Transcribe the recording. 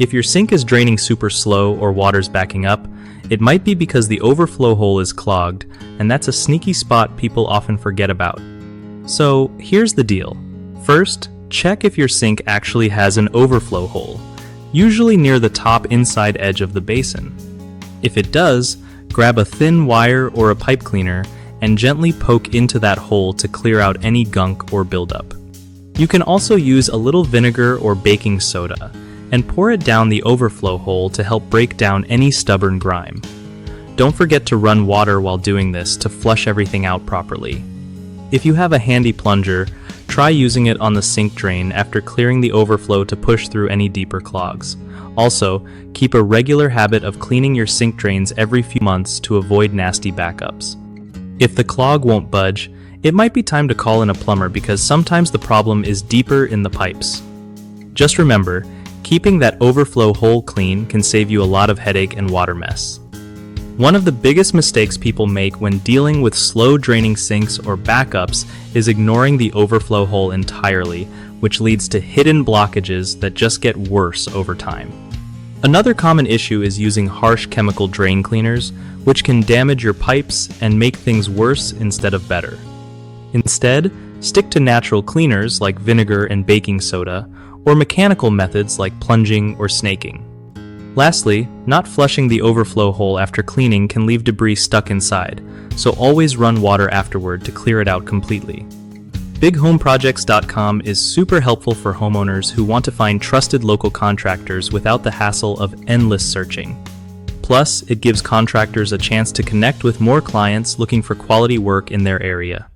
If your sink is draining super slow or water's backing up, it might be because the overflow hole is clogged, and that's a sneaky spot people often forget about. So here's the deal. First, check if your sink actually has an overflow hole, usually near the top inside edge of the basin. If it does, grab a thin wire or a pipe cleaner and gently poke into that hole to clear out any gunk or buildup. You can also use a little vinegar or baking soda and pour it down the overflow hole to help break down any stubborn grime. Don't forget to run water while doing this to flush everything out properly. If you have a handy plunger, try using it on the sink drain after clearing the overflow to push through any deeper clogs. Also, keep a regular habit of cleaning your sink drains every few months to avoid nasty backups. If the clog won't budge, it might be time to call in a plumber because sometimes the problem is deeper in the pipes. Just remember, keeping that overflow hole clean can save you a lot of headache and water mess. One of the biggest mistakes people make when dealing with slow draining sinks or backups is ignoring the overflow hole entirely, which leads to hidden blockages that just get worse over time. Another common issue is using harsh chemical drain cleaners, which can damage your pipes and make things worse instead of better. Instead, stick to natural cleaners like vinegar and baking soda, or mechanical methods like plunging or snaking. Lastly, not flushing the overflow hole after cleaning can leave debris stuck inside, so always run water afterward to clear it out completely. BigHomeProjects.com is super helpful for homeowners who want to find trusted local contractors without the hassle of endless searching. Plus, it gives contractors a chance to connect with more clients looking for quality work in their area.